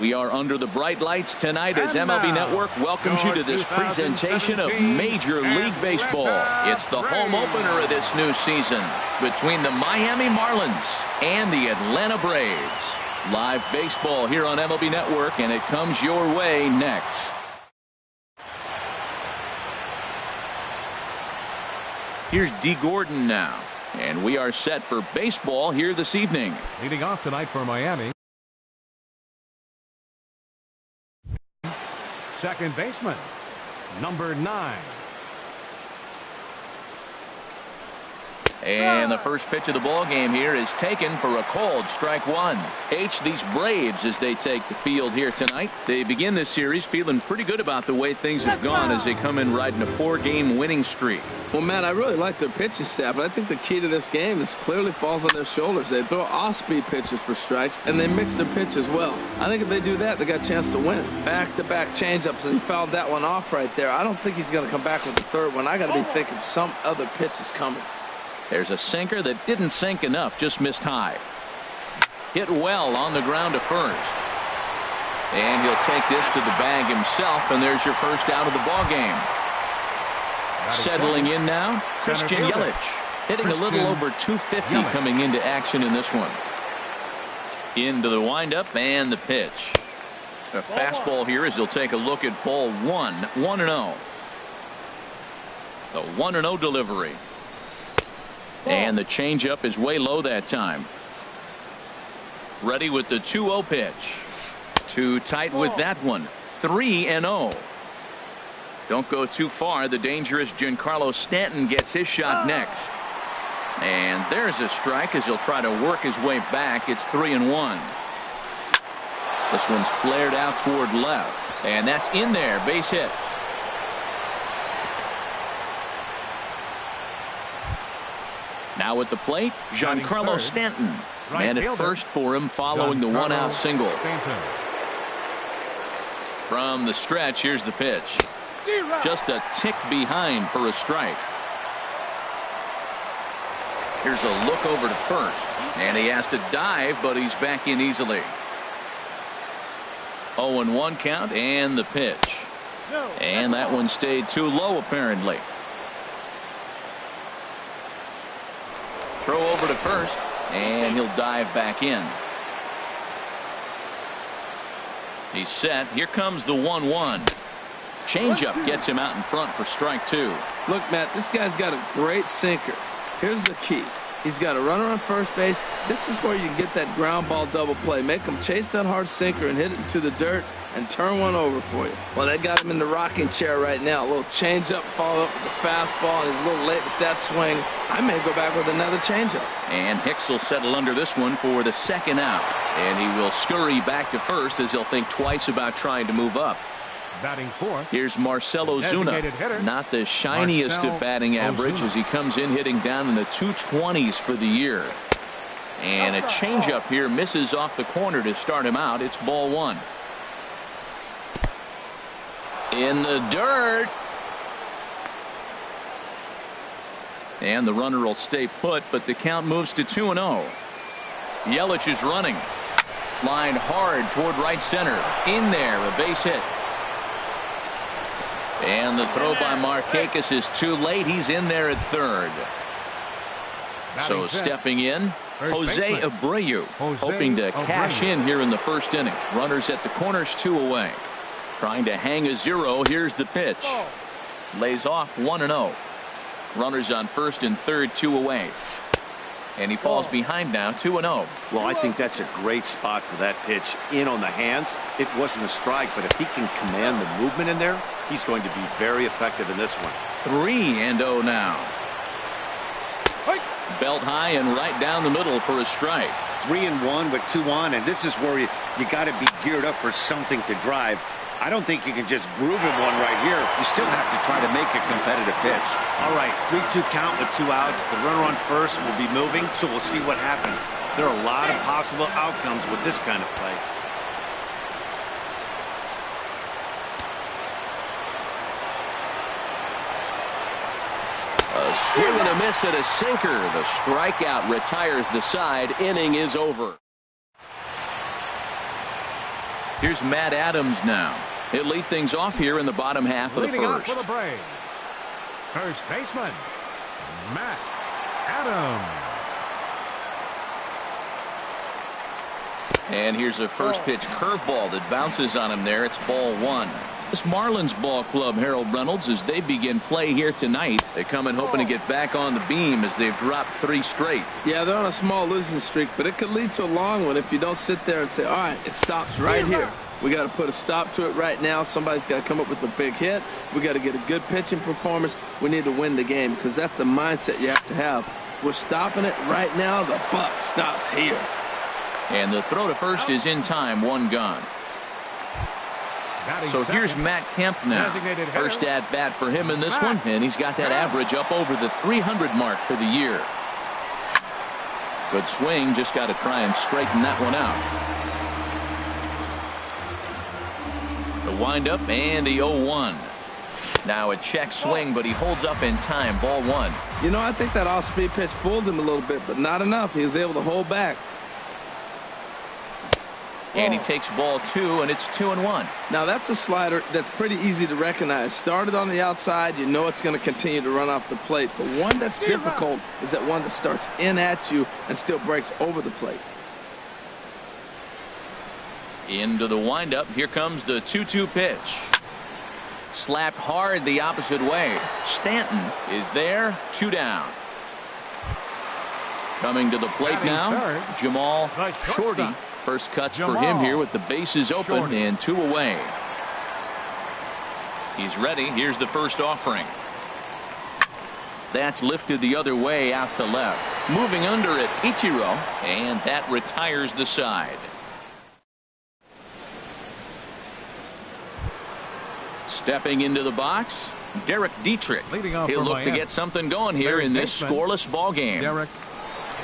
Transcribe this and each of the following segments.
We are under the bright lights tonight as MLB Network welcomes you to this presentation of Major League Baseball. It's the home opener of this new season between the Miami Marlins and the Atlanta Braves. Live baseball here on MLB Network, and it comes your way next. Here's D. Gordon now, and we are set for baseball here this evening. Leading off tonight for Miami, second baseman, number 9. And the first pitch of the ball game here is taken for a called strike one. These Braves, as they take the field here tonight, they begin this series feeling pretty good about the way things have gone as they come in riding a 4-game winning streak. Well, Matt, I really like their pitching staff, but I think the key to this game is clearly falls on their shoulders. They throw off-speed pitches for strikes, and they mix their pitch as well. I think if they do that, they got a chance to win. Back-to-back changeups, and he fouled that one off right there. I don't think he's going to come back with the third one. I got to be thinking some other pitch is coming. There's a sinker that didn't sink enough, just missed high. Hit well on the ground to first. And he'll take this to the bag himself, and there's your first out of the ball game. Settling in now, Christian Yelich, hitting a little over 250 coming into action in this one. Into the windup and the pitch. A fastball here as he'll take a look at ball 1, 1-0. The 1-0 delivery. And the changeup is way low that time. Ready with the 2-0 pitch. Too tight with that one. 3-0. Don't go too far. The dangerous Giancarlo Stanton gets his shot next. And there's a strike as he'll try to work his way back. It's 3-1. This one's flared out toward left. And that's in there. Base hit. Now at the plate, Giancarlo Stanton. Man at first for him following the one-out single. From the stretch, here's the pitch. Just a tick behind for a strike. Here's a look over to first. And he has to dive, but he's back in easily. 0-1 count and the pitch. And that one stayed too low apparently. Throw over to first, and he'll dive back in. He's set. Here comes the 1-1. Changeup gets him out in front for strike 2. Look, Matt, this guy's got a great sinker. Here's the key. He's got a runner on first base. This is where you can get that ground ball double play. Make him chase that hard sinker and hit it into the dirt and turn one over for you. Well, they got him in the rocking chair right now. A little changeup, follow up with the fastball, and he's a little late with that swing. I may go back with another changeup. And Hicks will settle under this one for the second out. And he will scurry back to first as he'll think twice about trying to move up. Batting fourth. Here's Marcell Ozuna. Not the shiniest of batting average as he comes in hitting down in the 220s for the year. And a changeup here misses off the corner to start him out. It's ball 1. In the dirt. And the runner will stay put, but the count moves to 2-0. Yelich is running. Lined hard toward right center. In there, a base hit. And the throw by Markakis is too late. He's in there at third. So stepping in, Jose Abreu, hoping to cash in here in the first inning. Runners at the corners, 2 away. Trying to hang a 0. Here's the pitch. Lays off 1-0. Runners on first and third, 2 away. And he falls behind now, 2-0. Well, I think that's a great spot for that pitch. In on the hands. It wasn't a strike, but if he can command the movement in there, he's going to be very effective in this one. 3-0 now. Belt high and right down the middle for a strike. 3-1 with 2 on, and this is where you got to be geared up for something to drive. I don't think you can just groove him one right here. You still have to try to make a competitive pitch. All right, 3-2 count with 2 outs. The runner on first will be moving, so we'll see what happens. There are a lot of possible outcomes with this kind of play. A swing and a miss at a sinker. The strikeout retires the side. Inning is over. Here's Matt Adams now. He'll lead things off here in the bottom half of the Leading off first. for the Braves, first baseman, Matt Adams. And here's a first pitch curveball that bounces on him there. It's ball one. This Marlins ball club, Harold Reynolds, as they begin play here tonight. They come in hoping to get back on the beam as they've dropped 3 straight. Yeah, they're on a small losing streak, but it could lead to a long one if you don't sit there and say, all right, it stops right here. We got to put a stop to it right now. Somebody's got to come up with a big hit. We got to get a good pitching performance. We need to win the game because that's the mindset you have to have. We're stopping it right now. The buck stops here. And the throw to first is in time, 1 gone. So here's Matt Kemp now. First at bat for him in this one, and he's got that average up over the 300 mark for the year. Good swing, just got to try and straighten that one out. The windup and the 0-1. Now a check swing, but he holds up in time, ball 1. You know, I think that off-speed pitch fooled him a little bit, but not enough. He was able to hold back. And he takes ball 2, and it's 2-1. Now that's a slider that's pretty easy to recognize. Started on the outside, you know it's going to continue to run off the plate. But one that's difficult is that one that starts in at you and still breaks over the plate. Into the windup. Here comes the 2-2 pitch. Slapped hard the opposite way. Stanton is there. 2 down. Coming to the plate now, Jamal Shorty. First cuts for him here with the bases open and 2 away. He's ready. Here's the first offering. That's lifted the other way out to left. Moving under it, Ichiro, and that retires the side. Stepping into the box, Derek Dietrich. He'll look to get something going here in this scoreless ball game.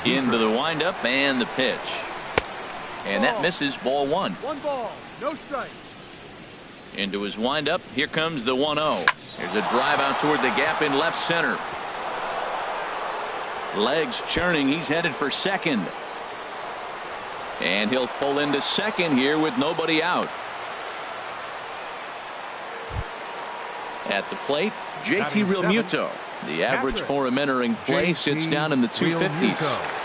Into the windup and the pitch. And that misses, ball 1. 1 ball, no strikes. Into his windup. Here comes the 1-0. There's a drive out toward the gap in left center. Legs churning. He's headed for second. And he'll pull into second here with nobody out. At the plate, JT Realmuto. The average for him entering play sits down in the 250s.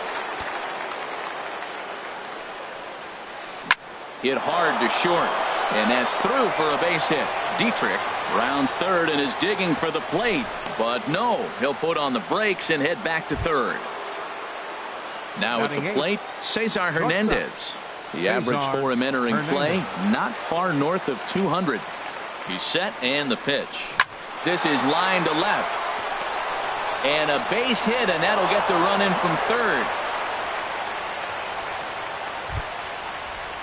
Hit hard to short, and that's through for a base hit. Dietrich rounds third and is digging for the plate, but no, he'll put on the brakes and head back to third. Now at the plate, Cesar Hernandez. The average for him entering play, not far north of 200. He's set and the pitch. This is line to left. And a base hit, and that'll get the run in from third.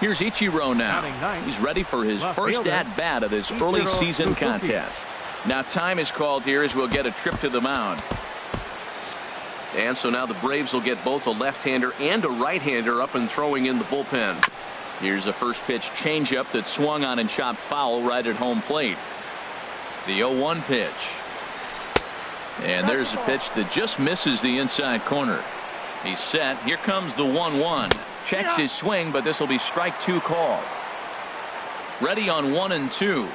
Here's Ichiro now. He's ready for his first at-bat of this early season contest. Now time is called here as we'll get a trip to the mound. And so now the Braves will get both a left-hander and a right-hander up and throwing in the bullpen. Here's a first pitch changeup that swung on and chopped foul right at home plate. The 0-1 pitch. And there's a pitch that just misses the inside corner. He's set. Here comes the 1-1. Checks his swing, but this will be strike 2 call. Ready on 1 and 2.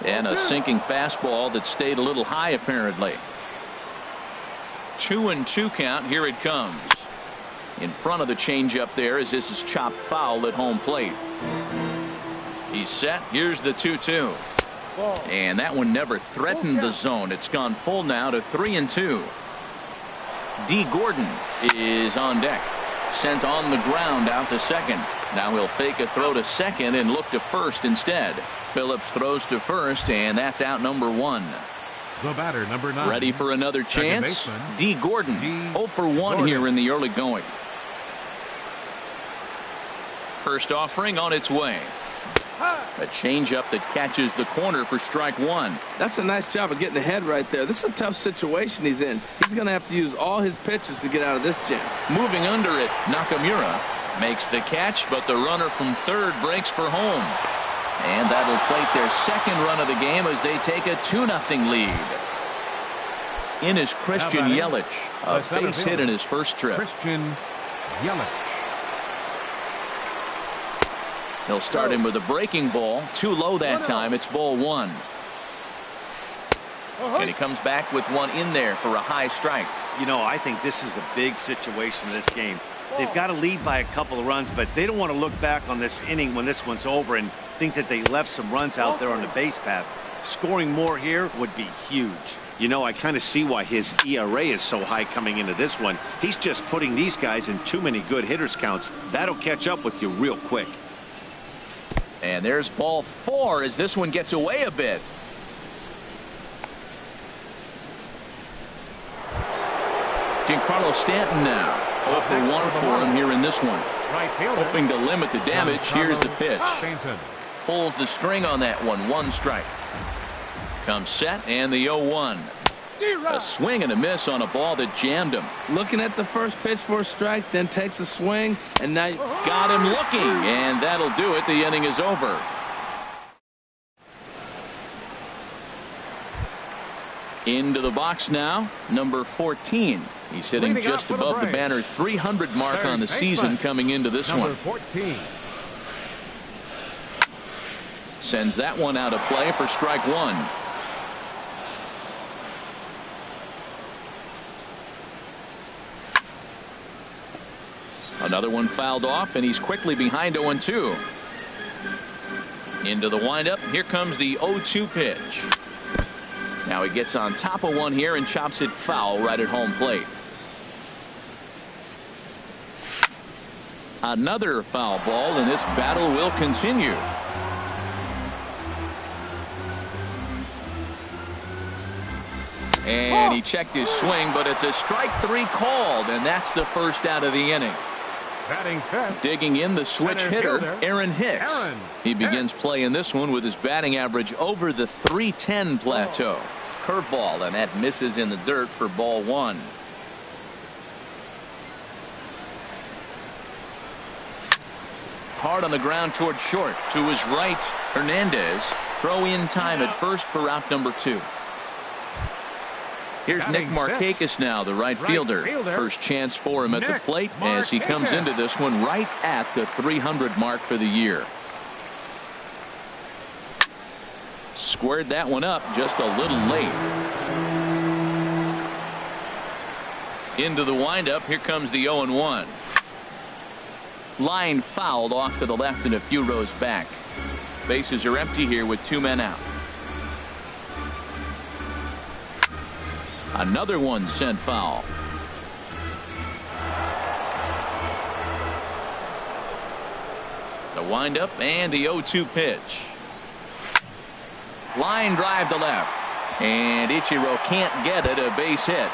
And a sinking fastball that stayed a little high apparently. 2-2 count. Here it comes. In front of the changeup there as this is chopped foul at home plate. He's set. Here's the 2-2. And that one never threatened the zone. It's gone full now to 3-2. D. Gordon is on deck. Sent on the ground out to second. Now he'll fake a throw to second and look to first instead. Phillips throws to first, and that's out number 1. The batter, number 9. Ready for another chance. D. Gordon 0 for 1 here in the early going. First offering on its way. A changeup that catches the corner for strike 1. That's a nice job of getting ahead right there. This is a tough situation he's in. He's going to have to use all his pitches to get out of this jam. Moving under it, Nakamura makes the catch, but the runner from third breaks for home. And that'll plate their second run of the game as they take a 2-0 lead. In is Christian Yelich, a base hit in his first trip. Christian Yelich. He'll start him with a breaking ball. Too low that time. It's ball one. And he comes back with one in there for a high strike. You know, I think this is a big situation in this game. They've got to lead by a couple of runs, but they don't want to look back on this inning when this one's over and think that they left some runs out there on the base path. Scoring more here would be huge. You know, I kind of see why his ERA is so high coming into this one. He's just putting these guys in too many good hitters counts. That'll catch up with you real quick. And there's ball four as this one gets away a bit. Giancarlo Stanton now. 0 for 1 for him here in this one. Right fielder. Hoping to limit the damage. Here's the pitch. Stanton. Pulls the string on that one. One strike. Comes set and the 0-1. A swing and a miss on a ball that jammed him. Looking at the first pitch for a strike, then takes a swing, and now got him looking, and that'll do it. The inning is over. Into the box now, number 14. He's hitting just above the banner 300 mark on the season coming into this one. 14. Sends that one out of play for strike one. Another one fouled off, and he's quickly behind 0-2. Into the windup. Here comes the 0-2 pitch. Now he gets on top of one here and chops it foul right at home plate. Another foul ball, and this battle will continue. And he checked his swing, but it's a strike three called, and that's the first out of the inning. Batting fifth. Digging in the switch hitter, Aaron Hicks. He begins play in this one with his batting average over the 310 plateau. Curveball, and that misses in the dirt for ball one. Hard on the ground toward short. To his right, Hernandez. Throw in time at first for out number 2. Here's Nick Markakis now, the right fielder. First chance for him at the plate as he comes into this one right at the 300 mark for the year. Squared that one up just a little late. Into the windup. Here comes the 0-1. Line fouled off to the left and a few rows back. Bases are empty here with 2 men out. Another one sent foul. The windup and the 0-2 pitch. Line drive to left. And Ichiro can't get it. A base hit.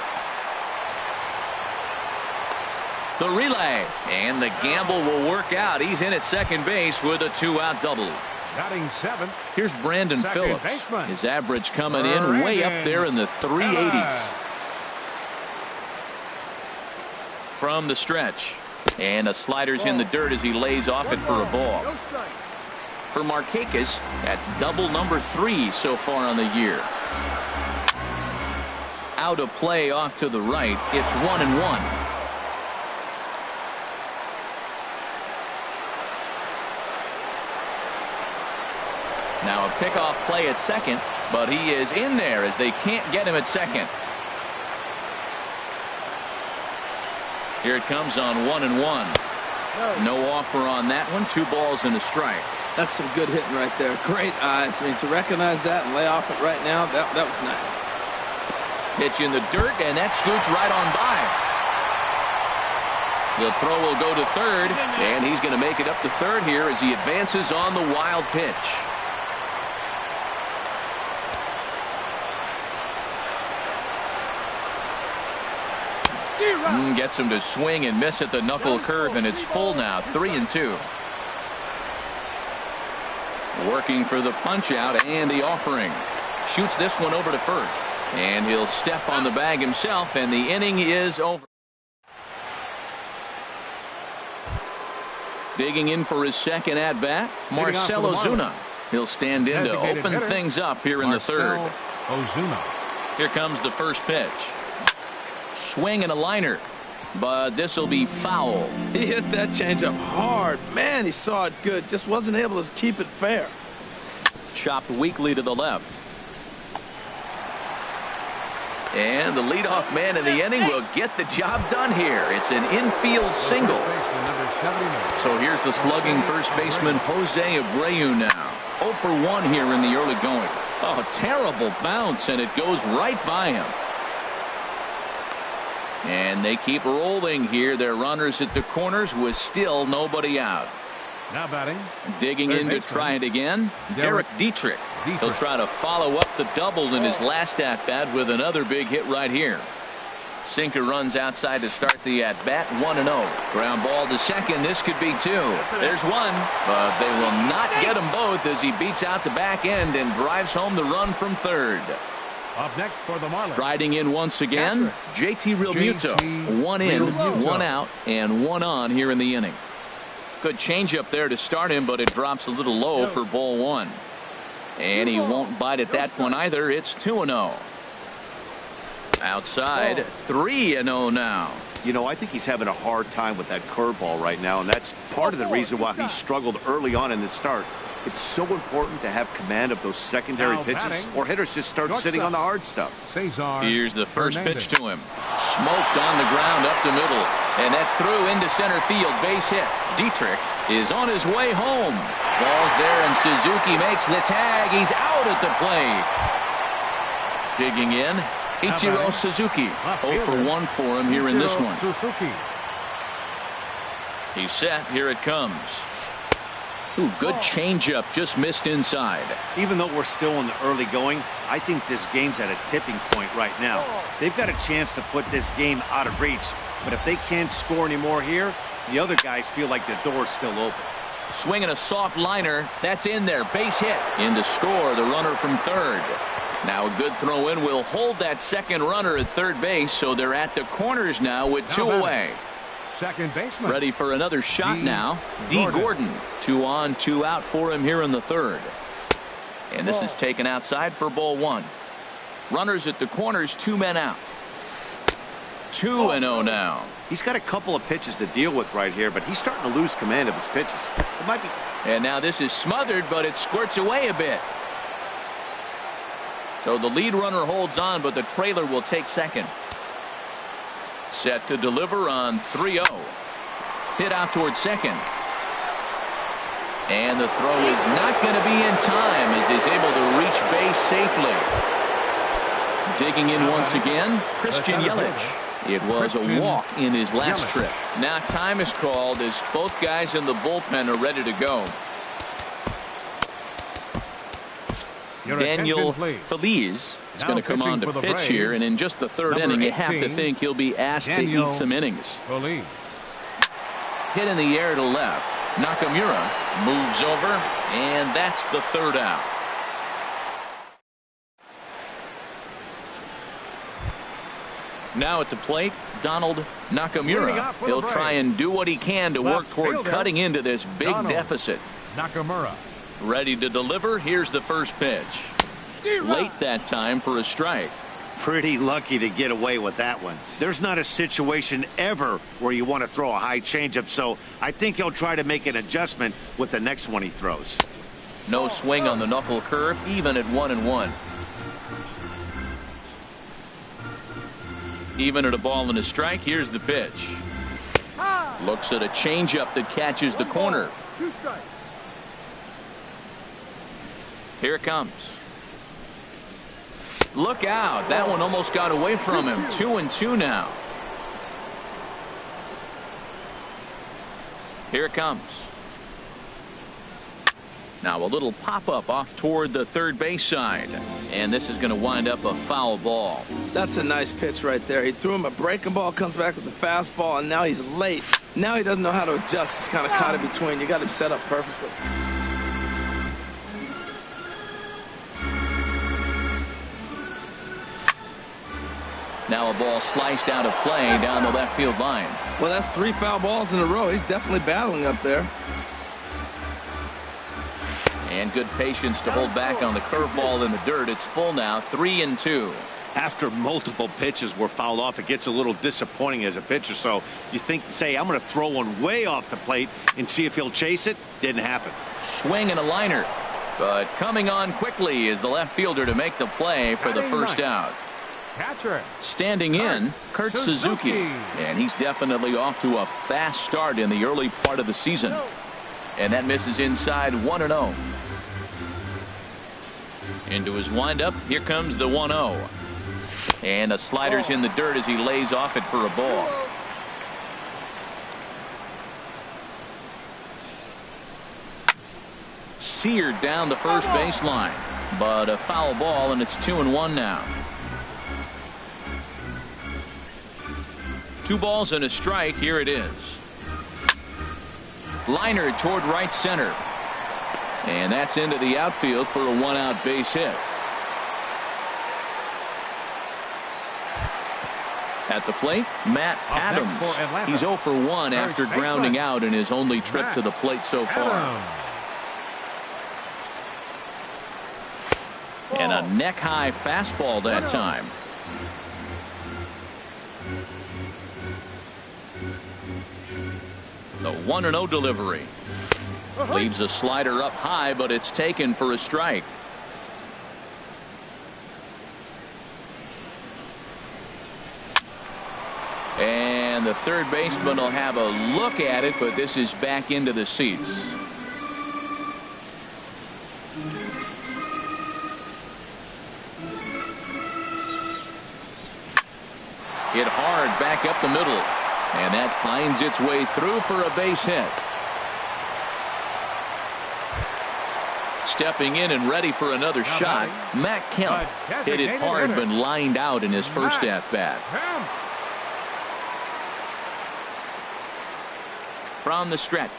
The relay. And the gamble will work out. He's in at second base with a 2-out double. Batting 7th. Here's Brandon Phillips. Baseman. His average coming in way up there in the 380s. From the stretch. And a slider's in the dirt as he lays off it for a ball. For Markakis, that's double number 3 so far on the year. Out of play off to the right. It's 1-1. Now a pickoff play at second, but he is in there as they can't get him at second. Here it comes on 1-1. No offer on that one. 2 balls and a strike. That's some good hitting right there. Great eyes. I mean, to recognize that and lay off it right now, that was nice. Pitch in the dirt, and that scoots right on by. The throw will go to third, and he's going to make it up to third here as he advances on the wild pitch. Gets him to swing and miss at the knuckle curve, and it's full now. 3-2. Working for the punch out and the offering. Shoots this one over to first, and he'll step on the bag himself, and the inning is over. Digging in for his second at bat, Marcell Ozuna. He'll stand in to open things up here in the third. Ozuna. Here comes the first pitch. Swing and a liner. but this will be foul. He hit that changeup hard. Man, he saw it good. Just wasn't able to keep it fair. Chopped weakly to the left. And the leadoff man in the inning will get the job done here. It's an infield single. So here's the slugging first baseman Jose Abreu now. 0 for 1 here in the early going. Oh, terrible bounce, and it goes right by him. And they keep rolling here. Their runners at the corners with still nobody out. Now batting. Digging in to try it again. Derek Dietrich. He'll try to follow up the double in his last at-bat with another big hit right here. Sinker runs outside to start the at-bat. 1-0. Ground ball to second. This could be 2. There's 1, but they will not get them both as he beats out the back end and drives home the run from third. Up next for the Marlins. Striding in once again, JT Realmuto. 1 in, 1 out, and 1 on here in the inning. Good changeup there to start him, but it drops a little low for ball 1. And he won't bite at that one either. It's 2-0. Outside, 3-0 now. You know, I think he's having a hard time with that curveball right now, and that's part of the reason why he struggled early on in the start. It's so important to have command of those secondary pitches, or hitters just start sitting on the hard stuff. Here's the first pitch to him. Smoked on the ground up the middle, and that's through into center field. Base hit. Dietrich is on his way home. Ball's there, and Suzuki makes the tag. He's out at the plate. Digging in, Ichiro Suzuki. 0 for 1 for him here in this one. He's set. Here it comes. Ooh, good changeup, just missed inside. Even though we're still in the early going, I think this game's at a tipping point right now. They've got a chance to put this game out of reach, but if they can't score anymore here, the other guys feel like the door's still open. Swinging a soft liner, that's in there, base hit. In to score, the runner from third. Now a good throw in will hold that second runner at third base, so they're at the corners now with 2 away. Second baseman. Ready for another shot now. D. Gordon. 2 on, 2 out for him here in the third. And this is taken outside for ball 1. Runners at the corners, 2 men out. 2-0 now. He's got a couple of pitches to deal with right here, but he's starting to lose command of his pitches. It might be. And now this is smothered, but it squirts away a bit. So the lead runner holds on, but the trailer will take second. Set to deliver on 3-0. Hit out towards second. And the throw is not going to be in time as he's able to reach base safely. Digging in once again, Christian Yelich. It was a walk in his last trip. Now time is called as both guys in the bullpen are ready to go. Daniel Feliz is going to come on to pitch here, and in just the third inning, you have to think he'll be asked to eat some innings. Hit in the air to left. Nakamura moves over, and that's the third out. Now at the plate, Donald Nakamura. He'll try and do what he can to work toward cutting into this big deficit. Nakamura. Ready to deliver. Here's the first pitch. Late that time for a strike. Pretty lucky to get away with that one. There's not a situation ever where you want to throw a high changeup, so I think he'll try to make an adjustment with the next one he throws. No swing on the knuckle curve, even at 1-1. Even at a ball and a strike. Here's the pitch. Looks at a changeup that catches the corner. Here it comes. Look out. That one almost got away from him. 2-2 now. Here it comes. Now a little pop-up off toward the third base side. And this is going to wind up a foul ball. That's a nice pitch right there. He threw him a breaking ball, comes back with the fastball, and now he's late. Now he doesn't know how to adjust. He's kind of caught in between. You got him set up perfectly. Now a ball sliced out of play down the left field line. Well, that's 3 foul balls in a row. He's definitely battling up there. And good patience to hold back on the curveball in the dirt. It's full now, 3-2. After multiple pitches were fouled off, it gets a little disappointing as a pitcher. So you say, I'm going to throw one way off the plate and see if he'll chase it. Didn't happen. Swing and a liner. But coming on quickly is the left fielder to make the play for the first out. Catcher. Standing in, Kurt Suzuki. And he's definitely off to a fast start in the early part of the season. And that misses inside 1-0. Into his windup, here comes the 1-0. And a slider's in the dirt as he lays off it for a ball. Seared down the first baseline, but a foul ball, and it's 2-1 now. 2 balls and a strike. Here it is. Liner toward right center. And that's into the outfield for a 1-out base hit. At the plate, Matt Adams. He's 0 for 1 after grounding out in his only trip to the plate so far. And a neck-high fastball that time. The 1-0 delivery. Leaves a slider up high, but it's taken for a strike. And the third baseman will have a look at it, but this is back into the seats. Hit hard back up the middle. And that finds its way through for a base hit. Stepping in and ready for another shot, Matt Kemp hit it hard but lined out in his first at-bat. From the stretch.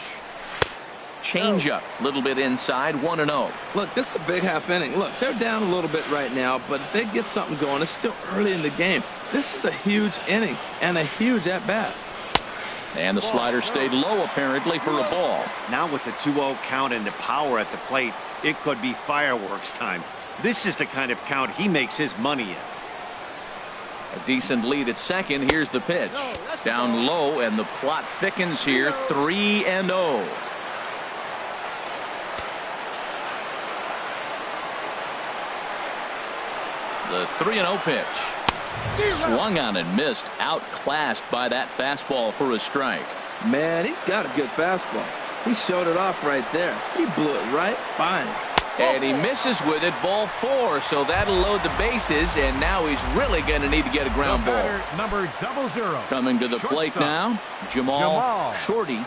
Changeup, a little bit inside, 1-0. Look, this is a big half inning. Look, they're down a little bit right now, but if they get something going, it's still early in the game. This is a huge inning and a huge at-bat. And the slider stayed low apparently for a ball. Now with the 2-0 count and the power at the plate, it could be fireworks time. This is the kind of count he makes his money in. A decent lead at second. Here's the pitch. Down low, and the plot thickens here. 3-0. The 3-0 pitch. Swung on and missed. Outclassed by that fastball for a strike. Man, he's got a good fastball. He showed it off right there. He blew it right by him. And he misses with it. Ball 4. So that'll load the bases. And now he's really going to need to get a ground ball. Number 00. Coming to the plate now, Jamal Shorty.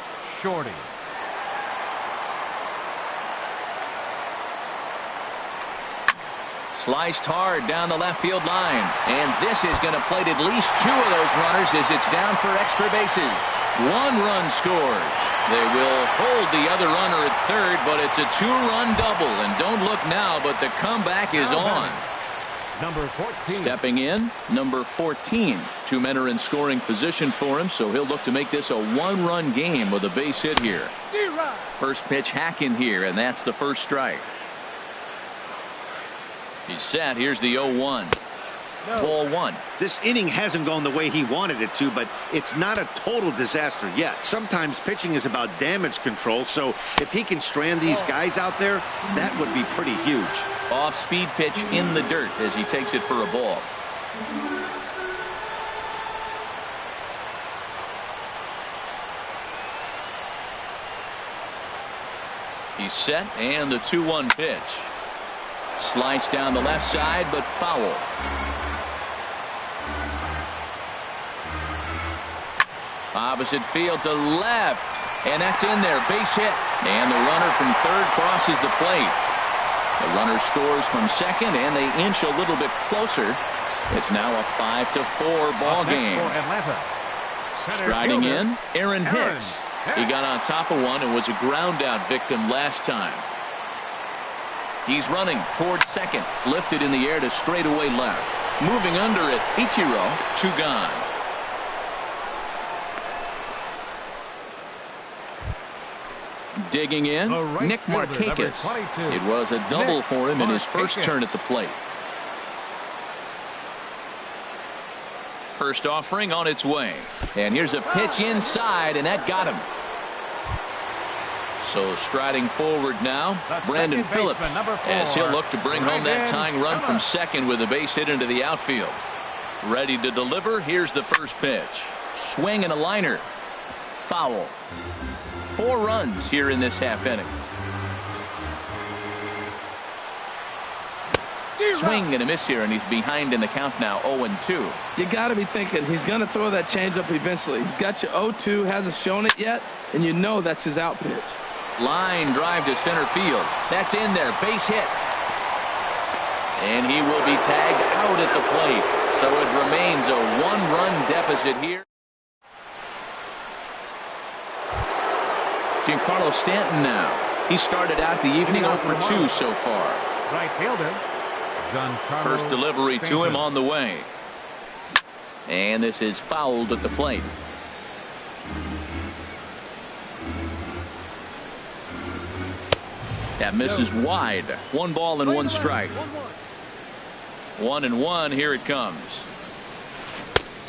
Sliced hard down the left field line. And this is going to plate at least 2 of those runners as it's down for extra bases. 1 run scores. They will hold the other runner at third, but it's a 2-run double. And don't look now, but the comeback is on. Number 14. Stepping in, number 14. 2 men are in scoring position for him, so he'll look to make this a 1-run game with a base hit here. First pitch hack in here, and that's the first strike. He's set. Here's the 0-1. Ball 1. This inning hasn't gone the way he wanted it to, but it's not a total disaster yet. Sometimes pitching is about damage control, so if he can strand these guys out there, that would be pretty huge. Off-speed pitch in the dirt as he takes it for a ball. He's set, and the 2-1 pitch. Sliced down the left side, but foul. Opposite field to left, and that's in there. Base hit, and the runner from third crosses the plate. The runner scores from second, and they inch a little bit closer. It's now a 5-4 ball game. Striding in, Aaron Hicks. He got on top of one and was a ground out victim last time. He's running towards second, lifted in the air to straightaway left. Moving under it, Ichiro, 2 gone. Digging in, Nick Markakis. It was a double for him in his first turn at the plate. First offering on its way. And here's a pitch inside, and that got him. So striding forward now, Brandon Phillips, as he'll look to bring home that tying run from second with a base hit into the outfield. Ready to deliver. Here's the first pitch. Swing and a liner. Foul. 4 runs here in this half inning. Swing and a miss here, and he's behind in the count now, 0-2. You got to be thinking he's going to throw that changeup eventually. He's got you 0-2, hasn't shown it yet, and you know that's his out pitch. Line drive to center field. That's in there. Base hit. And he will be tagged out at the plate. So it remains a 1-run deficit here. Giancarlo Stanton now. He started out the evening 0 for 2 so far. Right fielder. First delivery to him on the way. And this is fouled at the plate. That misses wide. 1 ball and 1 strike. 1-1. Here it comes.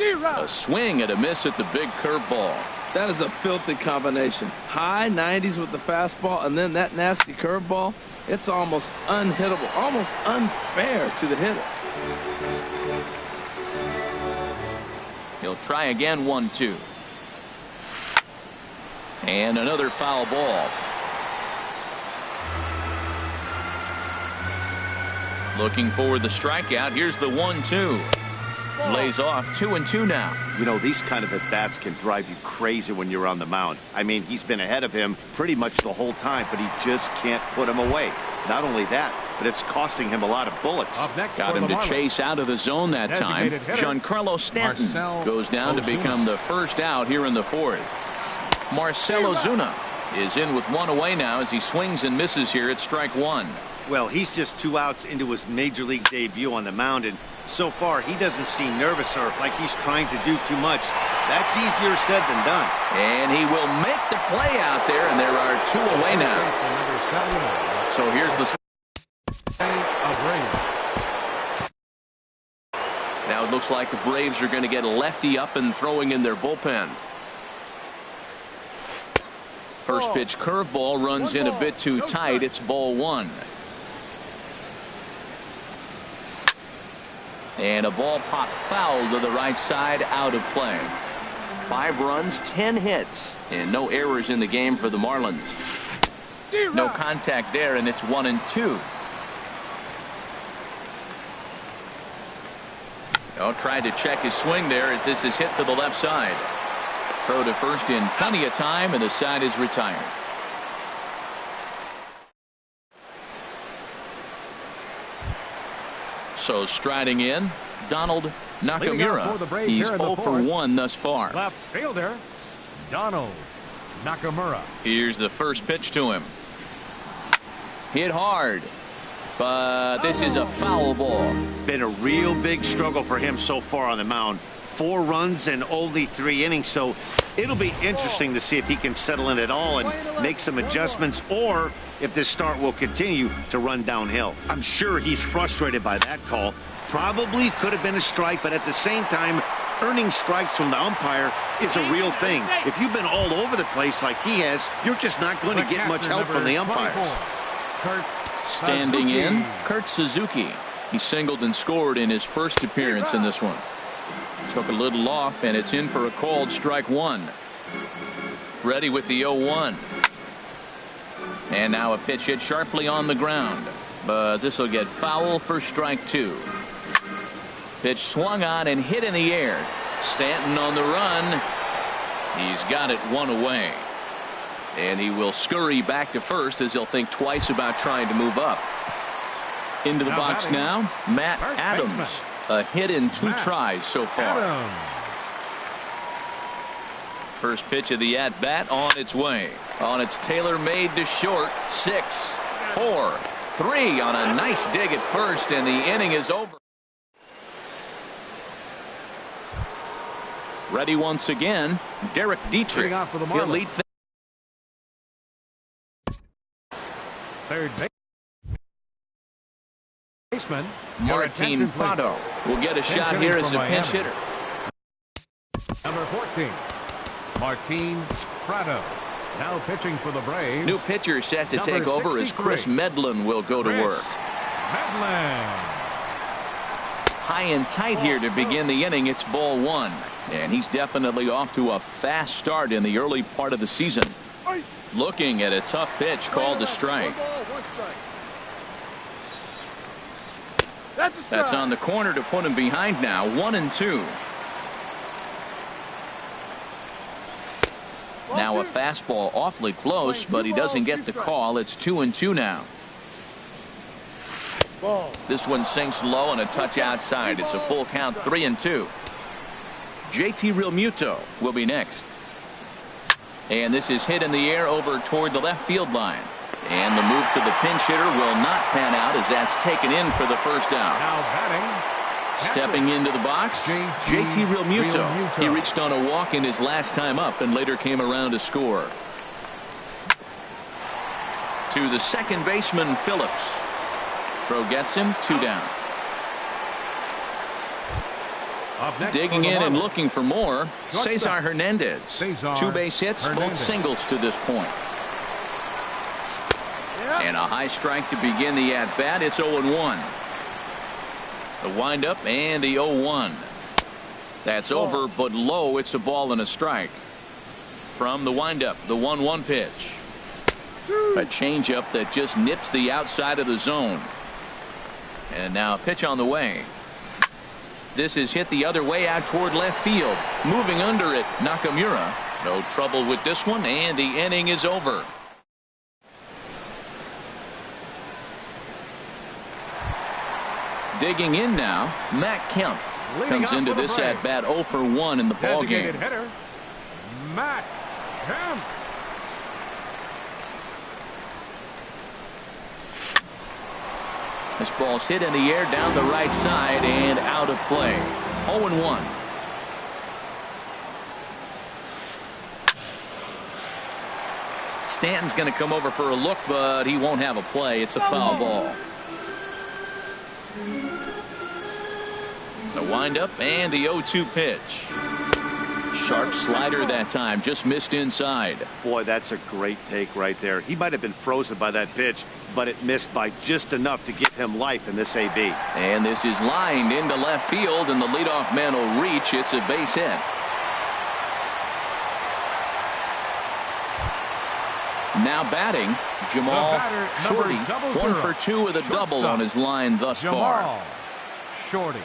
A swing and a miss at the big curveball. That is a filthy combination. High 90s with the fastball, and then that nasty curveball. It's almost unhittable, almost unfair to the hitter. He'll try again, 1-2. And another foul ball. Looking for the strikeout. Here's the 1-2. Lays off. 2-2 now. You know, these kind of at-bats can drive you crazy when you're on the mound. I mean, he's been ahead of him pretty much the whole time, but he just can't put him away. Not only that, but it's costing him a lot of bullets. Got him to chase out of the zone that time. Giancarlo Stanton goes down to become the first out here in the 4th. Marcell Ozuna is in with 1 away now as he swings and misses here at strike 1. Well, he's just 2 outs into his major league debut on the mound, and so far he doesn't seem nervous or like he's trying to do too much. That's easier said than done. And he will make the play out there, and there are 2 away now. So here's the... Now it looks like the Braves are going to get a lefty up and throwing in their bullpen. First pitch curveball runs in a bit too tight. It's ball 1. And a ball pop foul to the right side, out of play. 5 runs, 10 hits, and no errors in the game for the Marlins. No contact there, and it's 1-2. Oh, tried to check his swing there as this is hit to the left side. Throw to first in plenty of time, and the side is retired. So striding in, Donald Nakamura. He's 0 for 1 thus far. Left fielder, Donald Nakamura. Here's the first pitch to him. Hit hard, but this is a foul ball. Been a real big struggle for him so far on the mound. 4 runs and only 3 innings, so it'll be interesting to see if he can settle in at all and make some adjustments, or if this start will continue to run downhill. I'm sure he's frustrated by that call. Probably could have been a strike, but at the same time, earning strikes from the umpire is a real thing. If you've been all over the place like he has, you're just not going to get much help from the umpires. Standing in, Kurt Suzuki. He singled and scored in his first appearance in this one. Took a little off, and it's in for a called strike 1. Ready with the 0-1. And now a pitch hit sharply on the ground, but this will get foul for strike 2. Pitch swung on and hit in the air. Stanton on the run. He's got it 1 away. And he will scurry back to first as he'll think twice about trying to move up. Into the box now, Matt Adams. A hit in 2 tries so far. First pitch of the at-bat on its way. On its tailor-made to short. 6, 4, 3 on a nice dig at first, and the inning is over. Ready once again, Derek Dietrich. He'll lead. Third baseman Martin Prado will get a shot here as a pinch hitter. Number 14, Martin Prado. Now pitching for the Braves. New pitcher set to Number take over as 63. Chris Medlin will go to Chris work. Medlin. High and tight here to begin the inning. It's ball one. And he's definitely off to a fast start in the early part of the season. Looking at a tough pitch called a strike. That's on the corner to put him behind now. 1-2. Now a fastball awfully close, but he doesn't get the call. It's 2-2 now. This one sinks low and a touch outside. It's a full count, 3-2. JT Realmuto will be next. And this is hit in the air over toward the left field line. And the move to the pinch hitter will not pan out as that's taken in for the first out. Now batting. Stepping into the box, JT Realmuto. He reached on a walk in his last time up and later came around to score. To the second baseman, Phillips. Throw gets him, 2 down. Digging in and looking for more, Cesar Hernandez. 2 base hits, both singles to this point. And a high strike to begin the at-bat. It's 0-1. The windup and the 0-1. That's over but low. It's a ball and a strike. From the windup, the 1-1 pitch. A changeup that just nips the outside of the zone. And now a pitch on the way. This is hit the other way out toward left field. Moving under it, Nakamura. No trouble with this one, and the inning is over. Digging in now, Matt Kemp comes into this at bat 0 for 1 in the ball game. Hitter, Matt Kemp. This ball's hit in the air down the right side and out of play. 0-1. Stanton's going to come over for a look, but he won't have a play. It's a foul ball. The windup and the 0-2 pitch. Sharp slider that time, just missed inside. Boy, that's a great take right there. He might have been frozen by that pitch, but it missed by just enough to give him life in this AB. And this is lined into left field, and the leadoff man will reach. It's a base hit. Now batting, Jamal Shorty. 1 for 2 with a double on his line thus far. Shorty.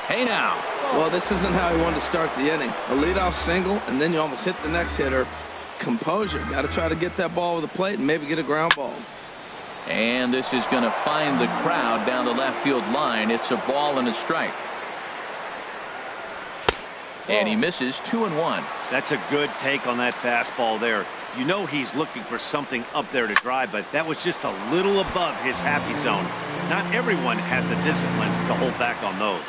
Hey now. Well, this isn't how he wanted to start the inning. A leadoff single, and then you almost hit the next hitter. Composure. Got to try to get that ball over the plate and maybe get a ground ball. And this is going to find the crowd down the left field line. It's a ball and a strike. And he misses 2-1. That's a good take on that fastball there. You know he's looking for something up there to drive, but that was just a little above his happy zone. Not everyone has the discipline to hold back on those.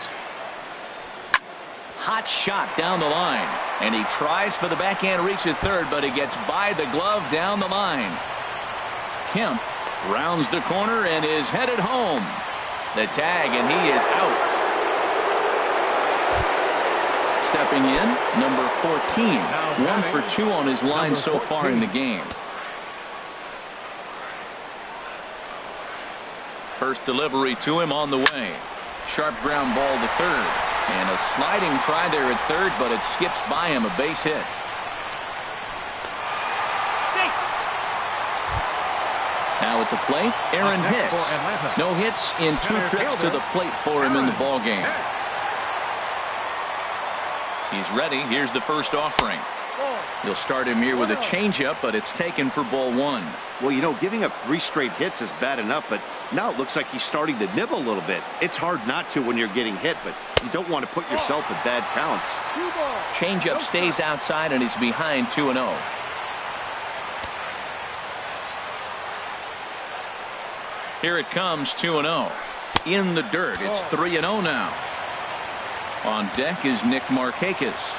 Hot shot down the line, and he tries for the backhand reach at third, but he gets by the glove down the line. Kemp rounds the corner and is headed home. The tag, and he is out. Stepping in, number 14. 1 for 2 on his line so far in the game. First delivery to him on the way. Sharp ground ball to third. And a sliding try there at third, but it skips by him, a base hit. Now at the plate, Aaron Hicks. No hits in 2 trips to the plate for him in the ball game. He's ready. Here's the first offering. You'll start him here with a changeup, but it's taken for ball 1. Well, you know, giving up 3 straight hits is bad enough, but now it looks like he's starting to nibble a little bit. It's hard not to when you're getting hit, but you don't want to put yourself in bad counts. Changeup stays outside, and he's behind 2-0. Here it comes, 2-0. In the dirt, it's 3-0 now. On deck is Nick Markakis.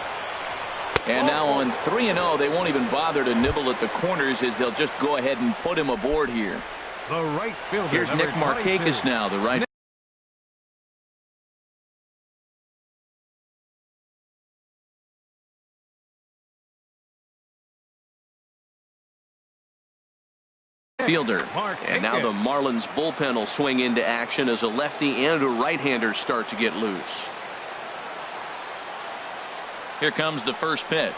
And now on 3-0, they won't even bother to nibble at the corners as they'll just go ahead and put him aboard here. The right fielder. Here's Nick Markakis now, the right fielder. And now the Marlins bullpen will swing into action as a lefty and a right-hander start to get loose. Here comes the first pitch.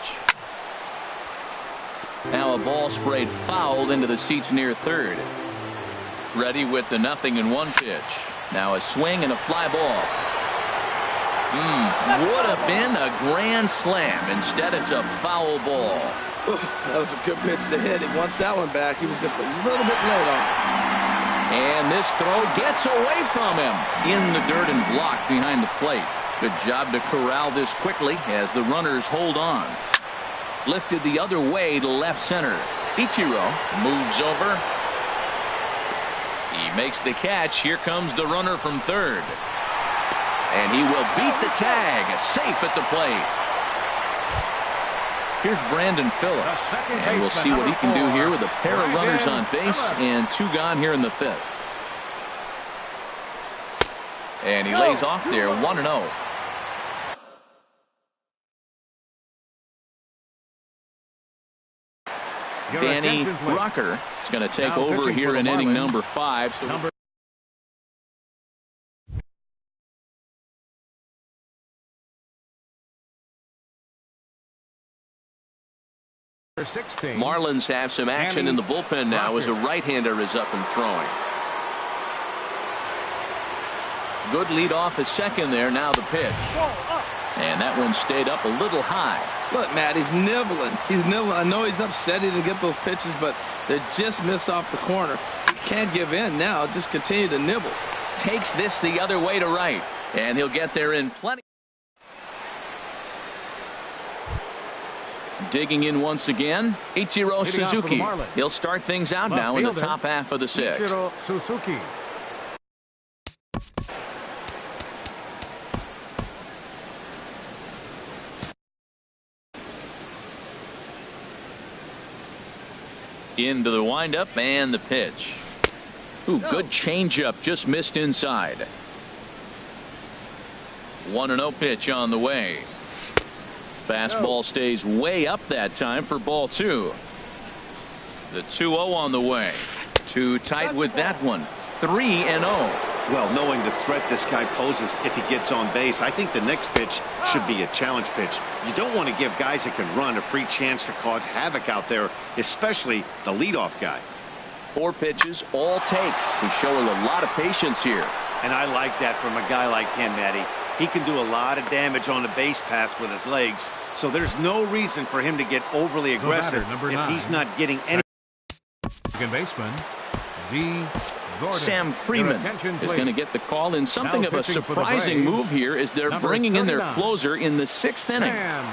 Now a ball sprayed fouled into the seats near third. Ready with the 0-1 pitch. Now a swing and a fly ball. Would have been a grand slam. Instead, it's a foul ball. That was a good pitch to hit. He wants that one back. He was just a little bit late on it. And this throw gets away from him. In the dirt and blocked behind the plate. Good job to corral this quickly as the runners hold on. Lifted the other way to left center. Ichiro moves over. He makes the catch. Here comes the runner from third. And he will beat the tag. Safe at the plate. Here's Brandon Phillips. And we'll see what he can do here with a pair of runners on base and 2 gone here in the 5th. And he lays off there 1-0. Danny Rucker is going to take over here in inning number 5. So number 16. Marlins have some action in the bullpen now as a right-hander is up and throwing. Good lead off at second there. Now the pitch. And that one stayed up a little high. Look, Matt, he's nibbling. He's nibbling. I know he's upset he didn't get those pitches, but they just miss off the corner. He can't give in now. Just continue to nibble. Takes this the other way to right. And he'll get there in plenty. Digging in once again, Ichiro Suzuki. He'll start things out now in the top half of the 6th. Ichiro Suzuki. Into the windup and the pitch. Ooh, good changeup, just missed inside. 1-0 pitch on the way. Fastball stays way up that time for ball 2. The 2-0 on the way. Too tight with that one. 3-0. Well, knowing the threat this guy poses if he gets on base, I think the next pitch should be a challenge pitch. You don't want to give guys that can run a free chance to cause havoc out there, especially the leadoff guy. 4 pitches, all takes. He's showing a lot of patience here. And I like that from a guy like him, Matty. He can do a lot of damage on the base pass with his legs, so there's no reason for him to get overly aggressive if he's not getting any. Second baseman, D. Gordon. Sam Freeman is going to get the call in something of a surprising move here as they're bringing in their closer in the 6th inning. Sam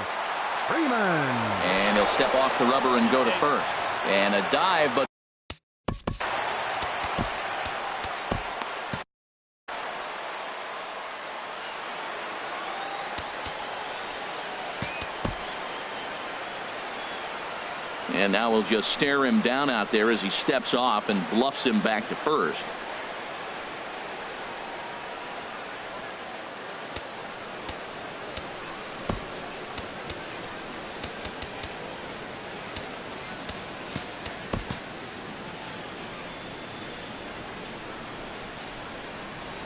Freeman. And he'll step off the rubber and go to first. And a dive, but and now we'll just stare him down out there as he steps off and bluffs him back to first.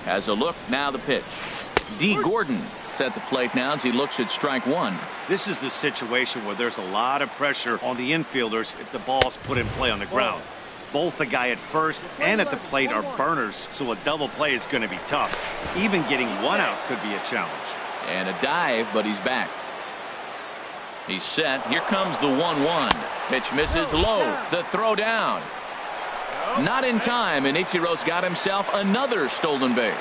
Has a look, now the pitch. D. Gordon at the plate now as he looks at strike 1. This is the situation where there's a lot of pressure on the infielders if the ball's put in play on the ground. Both the guy at first and at the plate are burners, so a double play is going to be tough. Even getting 1 out could be a challenge. And a dive, but he's back. He's set. Here comes the 1-1. Pitch misses low. The throw down. Not in time, and Ichiro's got himself another stolen base.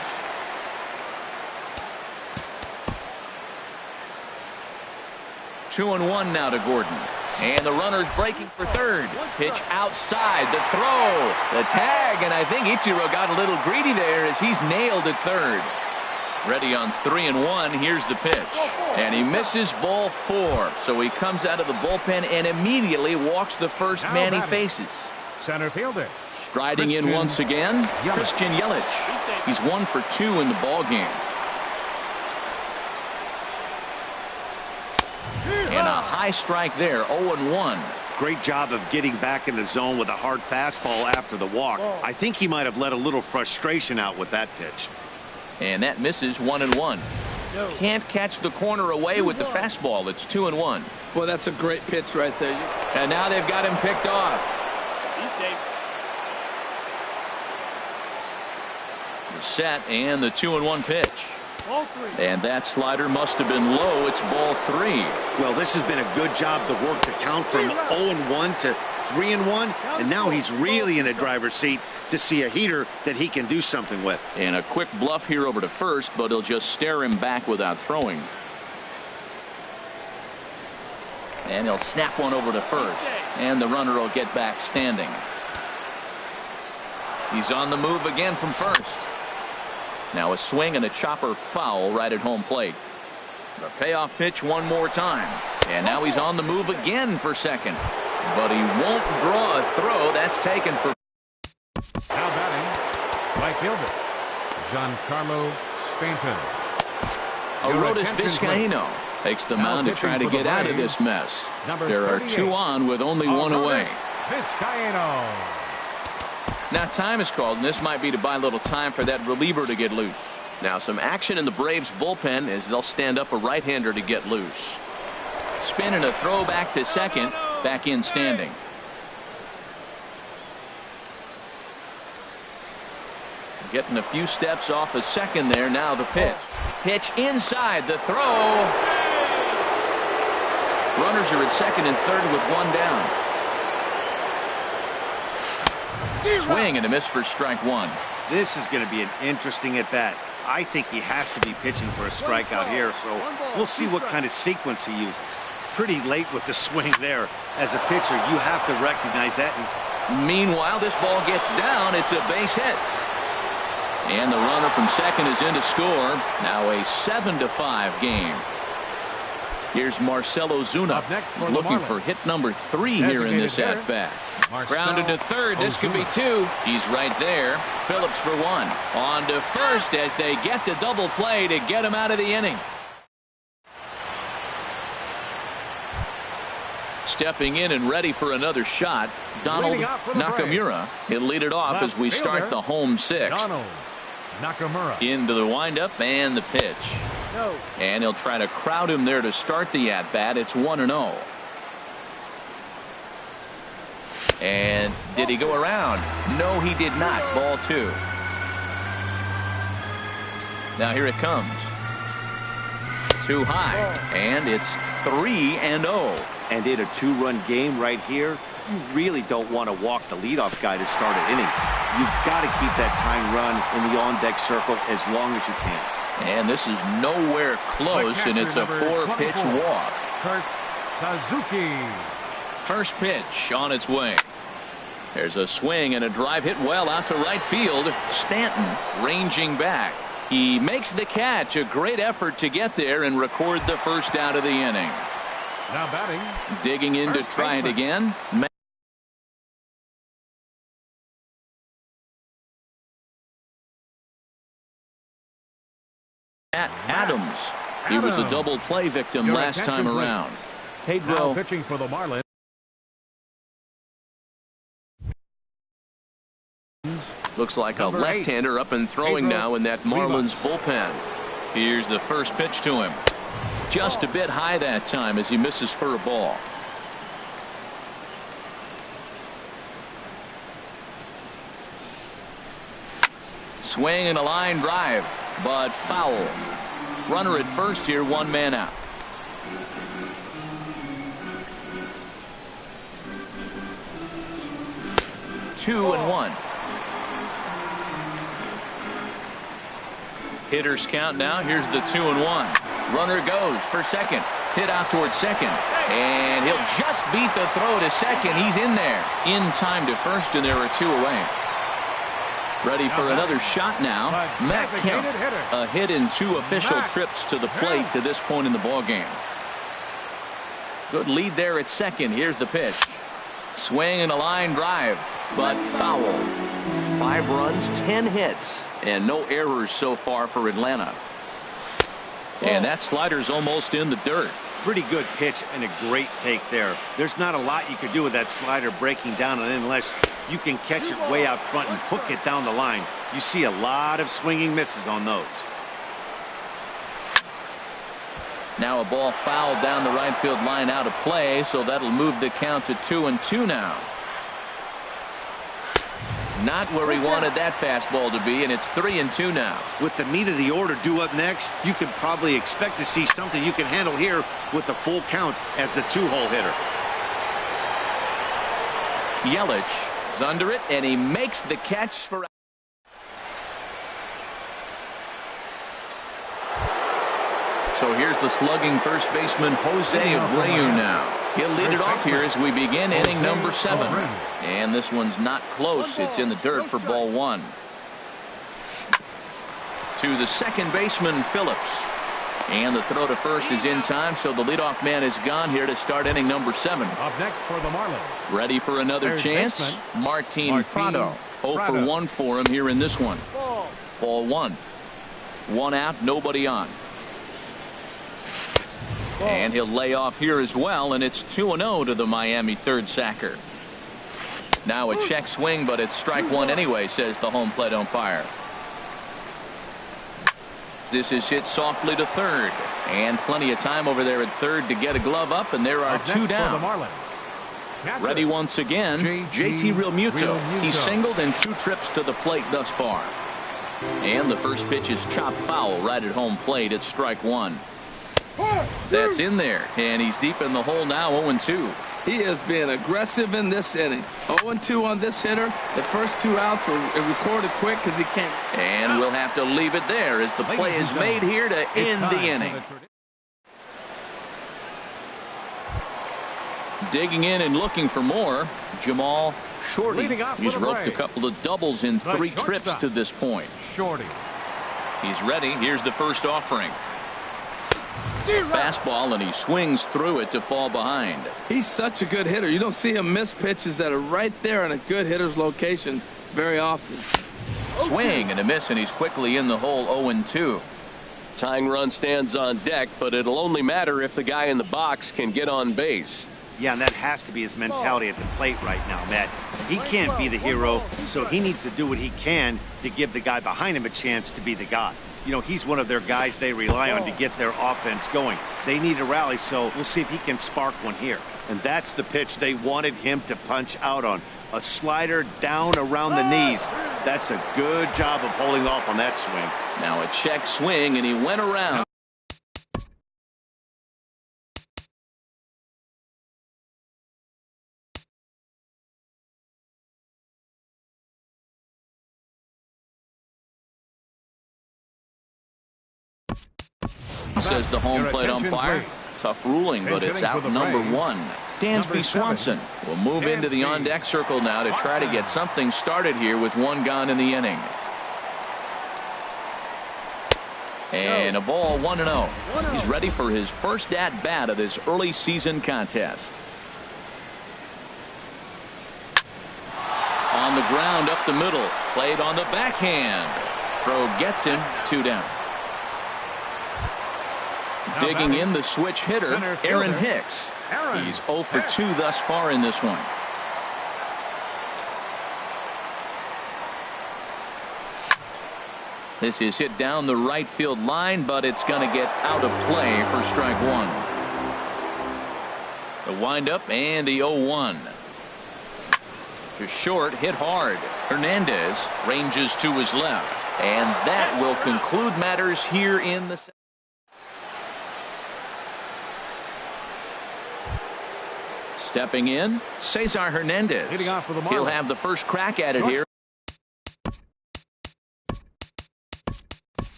Two and 1 now to Gordon. And the runner's breaking for third. Pitch outside. The throw. The tag. And I think Ichiro got a little greedy there as he's nailed at third. Ready on 3-1. Here's the pitch. And he misses ball 4. So he comes out of the bullpen and immediately walks the first man he faces. Center fielder. Striding in once again, Christian Yelich. He's 1 for 2 in the ball game. And a high strike there, 0-1. Great job of getting back in the zone with a hard fastball after the walk. I think he might have let a little frustration out with that pitch. And that misses 1-1. Can't catch the corner away with the fastball. It's 2-1. Well, that's a great pitch right there. And now they've got him picked off. He's safe. The set and the 2-1 pitch. Ball 3. And that slider must have been low. It's ball 3. Well, this has been a good job to work the count from 0-1 to 3-1. And now he's really in the driver's seat to see a heater that he can do something with. And a quick bluff here over to first, but he'll just stare him back without throwing. And he'll snap one over to first. And the runner will get back standing. He's on the move again from first. Now a swing and a chopper foul right at home plate. The payoff pitch one more time. And now he's on the move again for second. But he won't draw a throw. That's taken for. Now batting, right fielder, Giancarlo Stanton. Arodys Vizcaíno takes the mound to try to get out of this mess. There are 2 on with only 1 away. Vizcaíno. Now time is called, and this might be to buy a little time for that reliever to get loose. Now some action in the Braves bullpen as they'll stand up a right-hander to get loose. Spin and a throw back to second. Back in standing. Getting a few steps off a second there. Now the pitch. Pitch inside. The throw. Runners are at second and third with 1 down. Swing and a miss for strike 1. This is going to be an interesting at bat. I think he has to be pitching for a strikeout here, so we'll see what kind of sequence he uses. Pretty late with the swing there. As a pitcher, you have to recognize that. Meanwhile, this ball gets down. It's a base hit. And the runner from second is in to score. Now a 7-5 game. Here's Marcell Ozuna. He's looking for hit number 3 here in this at-bat. Grounded to third. This could be 2. He's right there. Phillips for 1. On to first as they get the double play to get him out of the inning. Stepping in and ready for another shot, Donald Nakamura. He'll lead it off as we start the home 6th. Donald Nakamura. Into the windup and the pitch. And he'll try to crowd him there to start the at-bat. It's 1-0. And did he go around? No, he did not. Ball 2. Now here it comes. Too high. And it's 3-0. And in a 2-run game right here, you really don't want to walk the leadoff guy to start an inning. You've got to keep that tying run in the on-deck circle as long as you can. And this is nowhere close, and it's a 4-pitch walk. Kurt Suzuki. First pitch on its way. There's a swing and a drive hit well out to right field. Stanton ranging back. He makes the catch. A great effort to get there and record the first out of the inning. Now batting. Digging in to try it again. Matt Adams. He was a double play victim last time around. Pedro now pitching for the Marlins. looks like a left-hander up and throwing now in that Marlins bullpen. Here's the first pitch to him. Just a bit high that time as he misses for a ball. Swing and a line drive, but foul. Runner at first here, 1 man out. Two and 1. Hitters count now. Here's the 2 and 1. Runner goes for second. Hit out towards second. And he'll just beat the throw to second. He's in there. In time to first, and there are 2 away. Ready for another shot now. Matt Kemp, a hit in 2 official trips to the plate to this point in the ballgame. Good lead there at second. Here's the pitch. Swing and a line drive, but foul. 5 runs, 10 hits, and no errors so far for Atlanta. And that slider's almost in the dirt. Pretty good pitch and a great take there. There's not a lot you could do with that slider breaking down and unless you can catch it way out front and hook it down the line. You see a lot of swinging misses on those. Now a ball fouled down the right field line out of play, so that'll move the count to 2-2 now. Not where he wanted that fastball to be, and it's 3-2 now. With the meat of the order due up next, you can probably expect to see something you can handle here with the full count as the 2-hole hitter. Yelich is under it, and he makes the catch for. So here's the slugging first baseman Jose Abreu now. He'll lead it off here as we begin inning number 7. And this one's not close. It's in the dirt for ball 1. To the second baseman, Phillips. And the throw to first is in time, so the leadoff man is gone here to start inning number 7. Up next for the Marlins. Ready for another chance? Martin Prado. 0 for 1 for him here in this one. Ball 1. 1 out, nobody on. And he'll lay off here as well, and it's 2-0 to the Miami third sacker. Now a check swing, but it's strike 1 anyway, says the home plate umpire. This is hit softly to third, and plenty of time over there at third to get a glove up, and there are 2 down. Ready once again, JT Realmuto. He's singled in 2 trips to the plate thus far. And the first pitch is chopped foul right at home plate. It's strike 1. That's in there, and he's deep in the hole now, 0-2. He is being aggressive in this inning. 0-2 on this hitter. The first 2 outs were recorded quick because he can't. And we'll have to leave it there as the play is made here to end the inning. Digging in and looking for more, Jamal Shorty. He's roped a couple of doubles in 3 trips to this point. Shorty. He's ready. Here's the first offering. Fastball, and he swings through it to fall behind. He's such a good hitter. You don't see him miss pitches that are right there in a good hitter's location very often. Swing and a miss, and he's quickly in the hole, 0-2. Tying run stands on deck, but it'll only matter if the guy in the box can get on base. Yeah, and that has to be his mentality at the plate right now, Matt. He can't be the hero, so he needs to do what he can to give the guy behind him a chance to be the guy. You know, he's one of their guys they rely on to get their offense going. They need a rally, so we'll see if he can spark one here. And that's the pitch they wanted him to punch out on. A slider down around the knees. That's a good job of holding off on that swing. Now a check swing, and he went around. Says the home plate umpire. Tough ruling, but it's out number 1. Dansby Swanson will move into the on-deck circle now to try to get something started here with 1 gone in the inning. And a ball, 1-0. He's ready for his first at-bat of this early season contest. On the ground up the middle. Played on the backhand. Throw gets him. 2 down. Digging in the switch hitter, Aaron Hicks. He's 0 for 2 thus far in this one. This is hit down the right field line, but it's going to get out of play for strike 1. The windup and the 0-1. To short, hit hard. Hernandez ranges to his left. And that will conclude matters here in the second. Stepping in, Cesar Hernandez. He'll have the first crack at it here.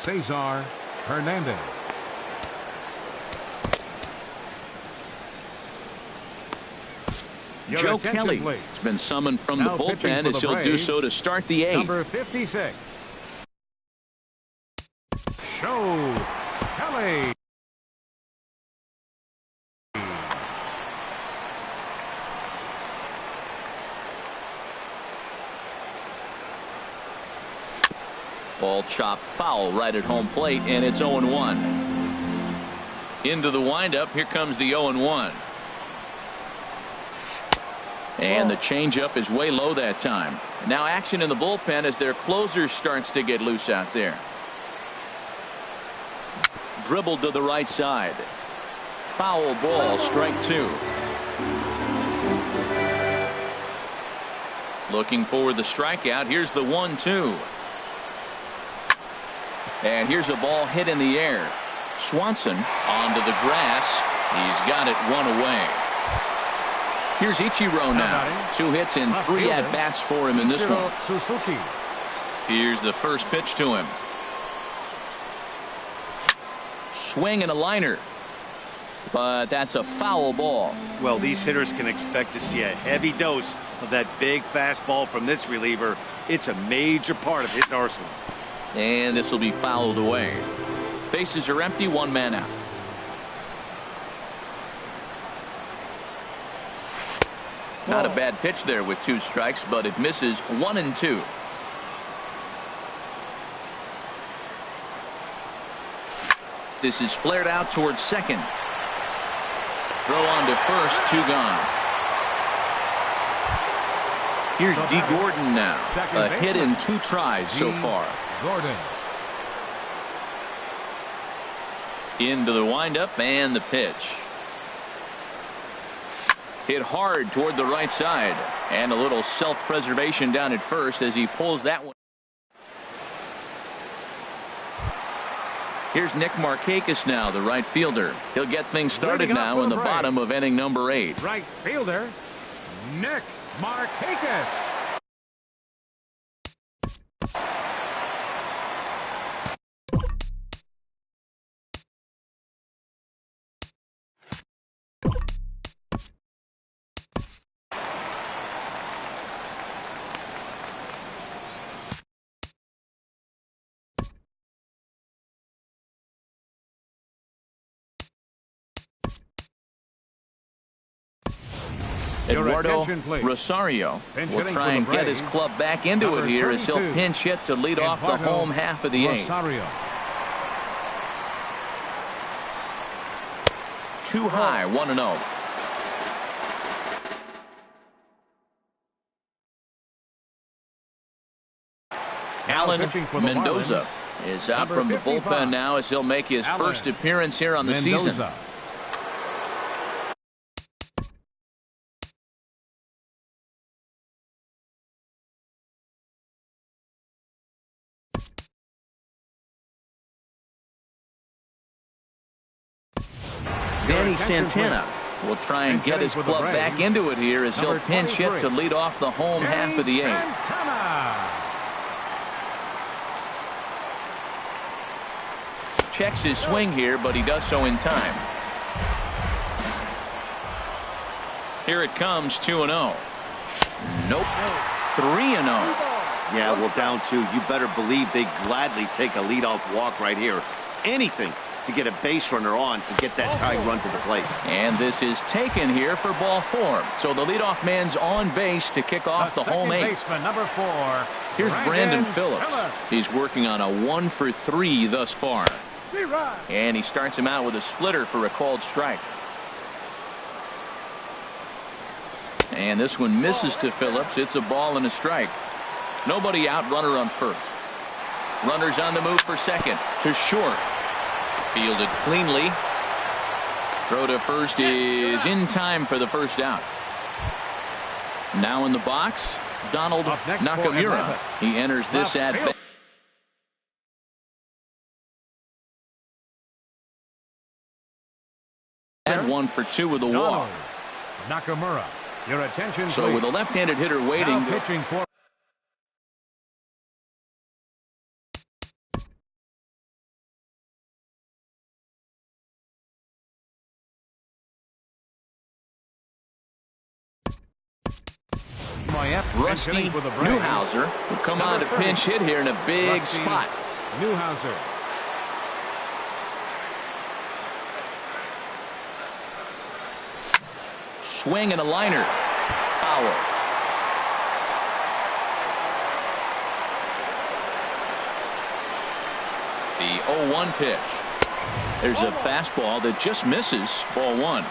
Cesar Hernandez. Joe Kelly has been summoned from the bullpen as he'll do so to start the 8th. Number 56. Joe Kelly. Ball chopped foul right at home plate, and it's 0-1. Into the windup. Here comes the 0-1. And the changeup is way low that time. Now action in the bullpen as their closer starts to get loose out there. Dribbled to the right side. Foul ball, strike 2. Looking for the strikeout. Here's the 1-2. And here's a ball hit in the air. Swanson onto the grass. He's got it one away. Here's Ichiro now. 2 hits and 3 at-bats for him in this one. Here's the first pitch to him. Swing and a liner. But that's a foul ball. Well, these hitters can expect to see a heavy dose of that big fastball from this reliever. It's a major part of his arsenal. And this will be fouled away. Bases are empty, 1 man out. Not a bad pitch there with 2 strikes, but it misses 1-2. This is flared out towards second. Throw on to first, 2 gone. Here's D. Gordon now. A hit in 2 tries so far. Gordon. Into the windup and the pitch. Hit hard toward the right side. And a little self-preservation down at first as he pulls that one. Here's Nick Markakis now, the right fielder. He'll get things started now in the bottom of inning number 8. Right fielder, Nick Markakis. Eduardo Rosario will try and get his club back into it here as he'll pinch hit to lead off the home half of the 8th. Too high, 1-0. Alan Mendoza is out from the bullpen now as he'll make his first appearance here on the season. Danny Santana will try and get his club back into it here as he'll pinch hit to lead off the home half of the 8th. Checks his swing here, but he does so in time. Here it comes, 2-0. Nope, 3-0. Yeah, well, down 2. You better believe they gladly take a leadoff walk right here. Anything to get a base runner on and get that tying run to the plate. And this is taken here for ball 4. So the leadoff man's on base to kick off the home 8th. Baseman, number 4. Here's Brandon Phillips. He's working on a 1 for 3 thus far. And he starts him out with a splitter for a called strike. And this one misses to Phillips. It's a ball and a strike. Nobody out, runner on first. Runners on the move for second. To short. Fielded cleanly. Throw to first is in time for the first out. Now in the box, Donald Nakamura. He enters this at bat. And 1 for 2 with a walk. Nakamura, your attention. So with a left-handed hitter waiting. Now pitching for Rusty Newhouser will come on to pinch hit here in a big spot. Newhouser. Swing and a liner. Foul. The 0-1 pitch. There's a fastball that just misses. Ball one.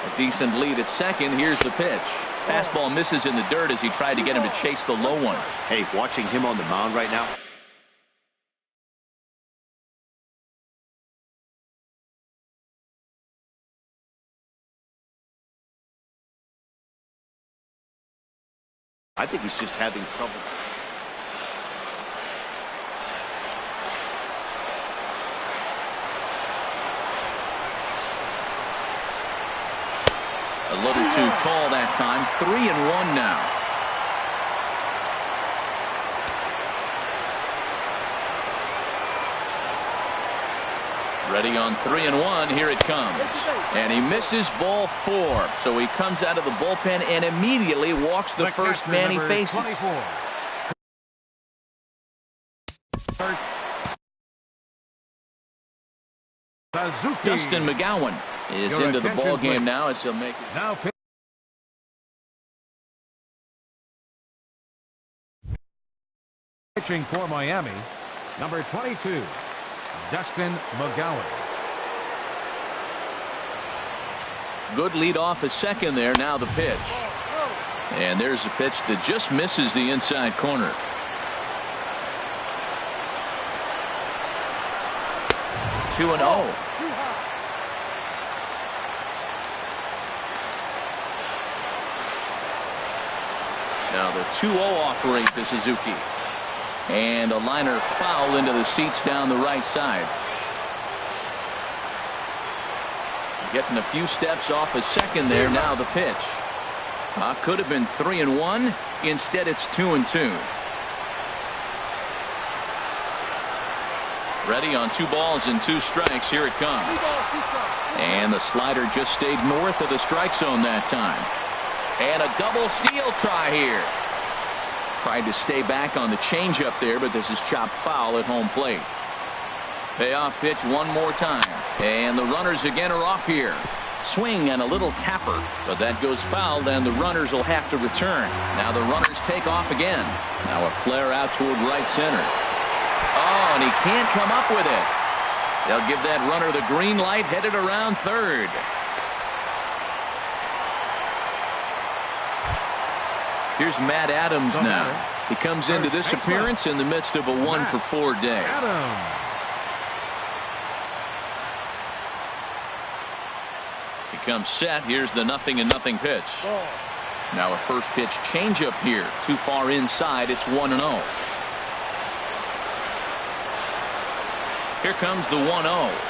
A decent lead at second. Here's the pitch. Fastball misses in the dirt as he tried to get him to chase the low one. Hey, watching him on the mound right now. I think he's just having trouble. A little too tall that time. 3-1 now. Ready on 3-1. Here it comes. And he misses ball 4. So he comes out of the bullpen and immediately walks the first man he faces. 24. Suzuki. Dustin McGowan is Your into the attention, ball game please. now as he'll make it. Now pitching for Miami, number 22, Dustin McGowan. Good lead off a second there. Now the pitch. And there's a pitch that just misses the inside corner. Two and 0. Now the 2-0 offering to Suzuki. And a liner foul into the seats down the right side. Getting a few steps off a second there. Now the pitch. Could have been 3-1. Instead it's 2-2. Ready on 2 balls and 2 strikes. Here it comes. And the slider just stayed north of the strike zone that time. And a double steal try here. Tried to stay back on the changeup there, but this is chopped foul at home plate. Payoff pitch one more time. And the runners again are off here. Swing and a little tapper, but that goes foul, and the runners will have to return. Now the runners take off again. Now a flare out toward right center. Oh, and he can't come up with it. They'll give that runner the green light, headed around third. Here's Matt Adams now. He comes into this appearance in the midst of a 1-for-4 day. He comes set. Here's the 0-0 pitch. Now a first pitch changeup here. Too far inside. It's 1-0. Here comes the 1-0.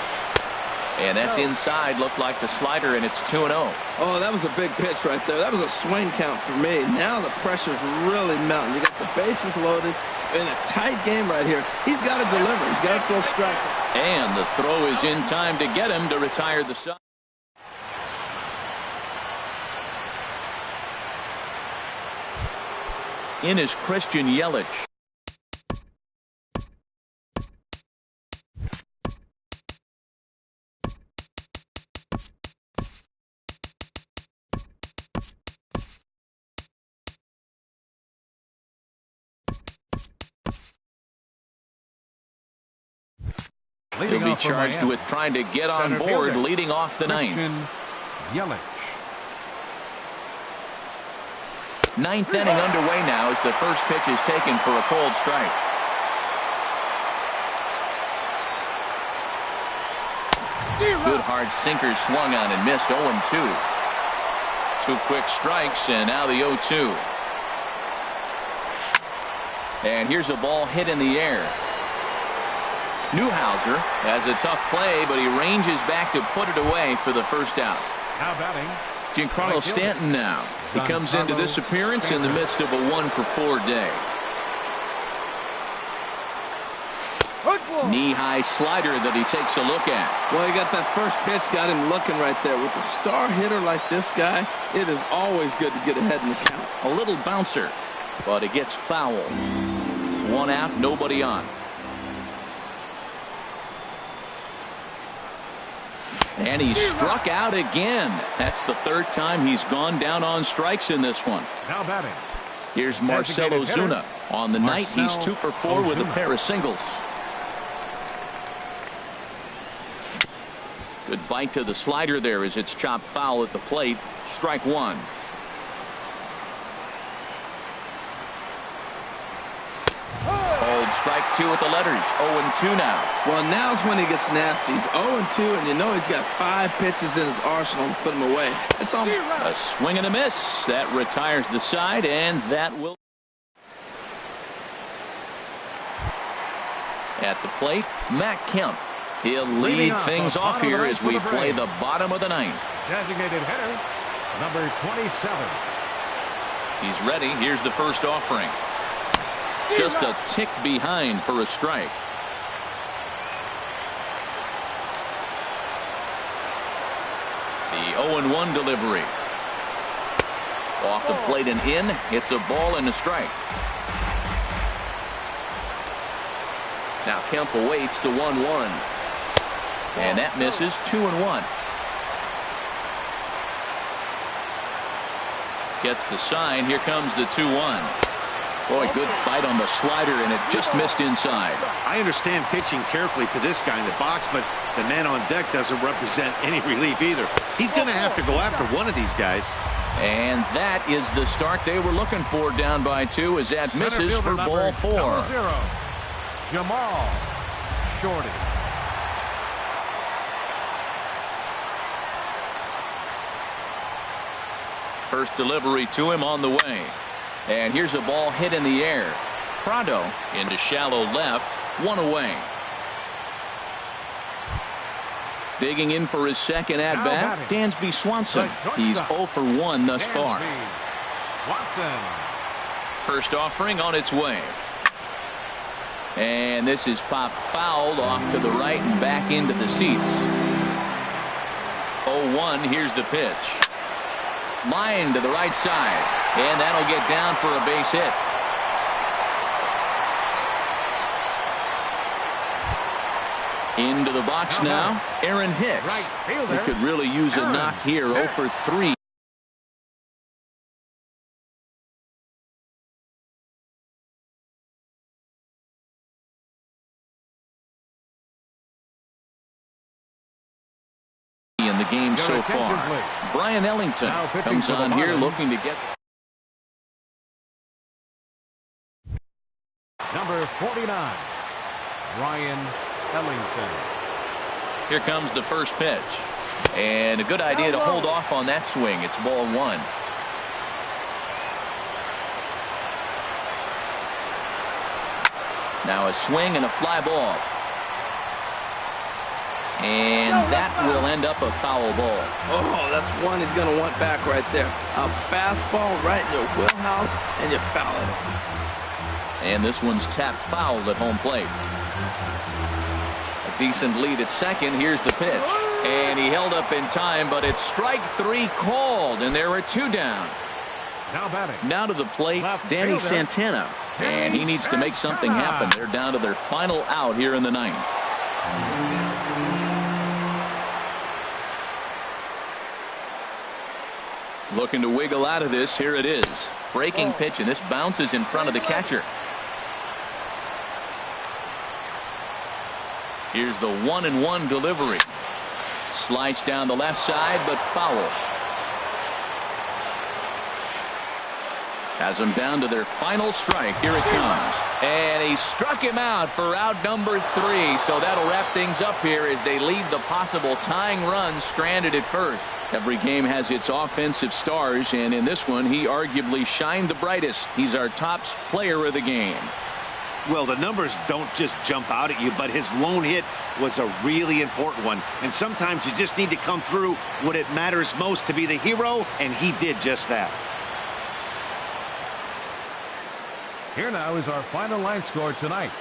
And that's inside. Looked like the slider, and it's 2-0. Oh, that was a big pitch right there. That was a swing count for me. Now the pressure's really mounting. You got the bases loaded in a tight game right here. He's got to deliver. He's got to throw strikes. And the throw is in time to get him to retire the side. In is Christian Yelich. He'll be charged with trying to get on board, leading off the ninth. Yelich. Ninth inning underway now as the first pitch is taken for a cold strike. Good hard sinker swung on and missed. 0-2. 2 quick strikes, and now the 0-2. And here's a ball hit in the air. Newhouser has a tough play, but he ranges back to put it away for the first out. Now batting, Giancarlo Stanton now. He comes into this appearance in the midst of a 1-for-4 day. Knee-high slider that he takes a look at. Well, he got that first pitch, got him looking right there. With a star hitter like this guy, it is always good to get ahead in the count. A little bouncer, but it gets foul. 1 out, nobody on. And he struck out again. That's the 3rd time he's gone down on strikes in this one. now batting. Here's Marcell Ozuna. On the night, he's 2-for-4 with a pair of singles. Good bite to the slider there as it's chopped foul at the plate. Strike one. Called strike two with the letters. 0-2 now. Well, now's when he gets nasty. He's 0-2, and you know he's got 5 pitches in his arsenal to put him away. It's almost a swing and a miss. That retires the side, and that will. At the plate, Matt Kemp. He'll lead things off here as we play the bottom of the ninth. Designated hitter, number 27. He's ready. Here's the first offering. Just a tick behind for a strike. The 0-1 delivery. Off the plate and in. It's a ball and a strike. Now Kemp awaits the 1-1. And that misses. 2-1. Gets the sign. Here comes the 2-1. Boy, good bite on the slider, and it just missed inside. I understand pitching carefully to this guy in the box, but the man on deck doesn't represent any relief either. He's going to have to go after one of these guys. And that is the start they were looking for, down by 2, as that misses for ball 4. Jamal Shorty. First delivery to him on the way. And here's a ball hit in the air. Prado into shallow left. 1 away. Digging in for his second at-bat, Dansby Swanson. He's 0 for 1 thus far. First offering on its way. And this is popped fouled off to the right and back into the seats. 0-1. Here's the pitch. Line to the right side. And that'll get down for a base hit. Into the box now, Aaron Hicks. He could really use a knock here. 0 for 3. In the game so far. Brian Ellington comes on here looking to get. Number 49, Brian Ellington. Here comes the first pitch. And a good idea to hold off on that swing. It's ball 1. Now a swing and a fly ball. And that will end up a foul ball. Oh, that's one he's going to want back right there. A fastball right in your wheelhouse, and you foul it. And this one's tapped foul at home plate. A decent lead at second. Here's the pitch. And he held up in time, but it's strike 3 called, and there are 2 down. Now batting. Now to the plate, Danny Santana. And he needs to make something happen. They're down to their final out here in the ninth. Looking to wiggle out of this. Here it is. Breaking pitch, and this bounces in front of the catcher. Here's the 1-1 delivery. Sliced down the left side, but foul. Has them down to their final strike. Here it comes. And he struck him out for out number 3. So that'll wrap things up here as they leave the possible tying run stranded at first. Every game has its offensive stars, and in this one, he arguably shined the brightest. He's our top player of the game. Well, the numbers don't just jump out at you, but his lone hit was a really important one. And sometimes you just need to come through when it matters most to be the hero, and he did just that. Here now is our final line score tonight.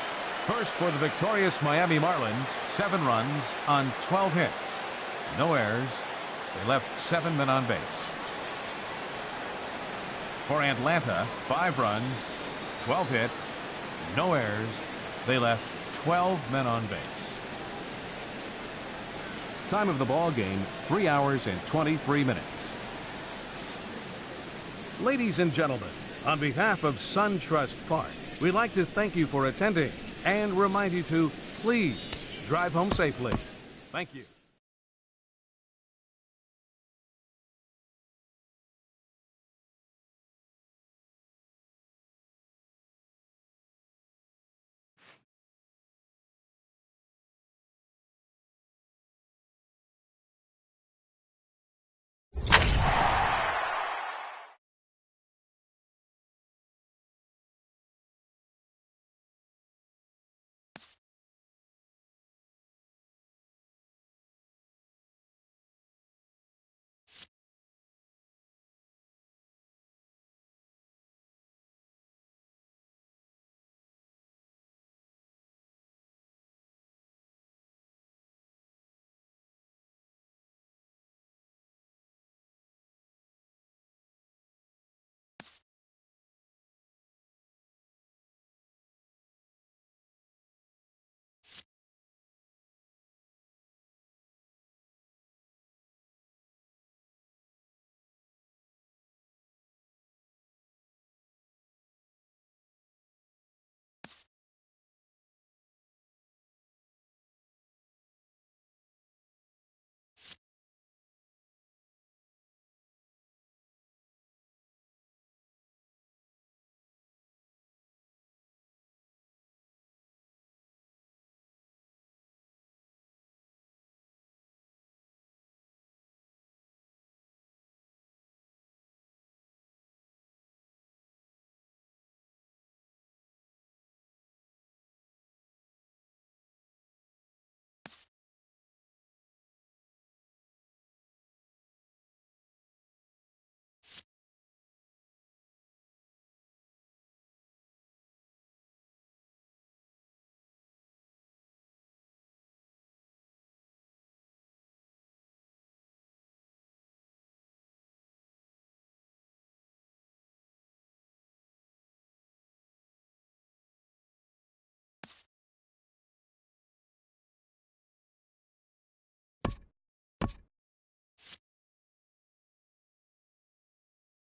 First for the victorious Miami Marlins, 7 runs on 12 hits. No errors. They left 7 men on base. For Atlanta, 5 runs, 12 hits, no errors. They left 12 men on base. Time of the ball game, 3 hours and 23 minutes. Ladies and gentlemen, on behalf of SunTrust Park, we'd like to thank you for attending and remind you to please drive home safely. Thank you.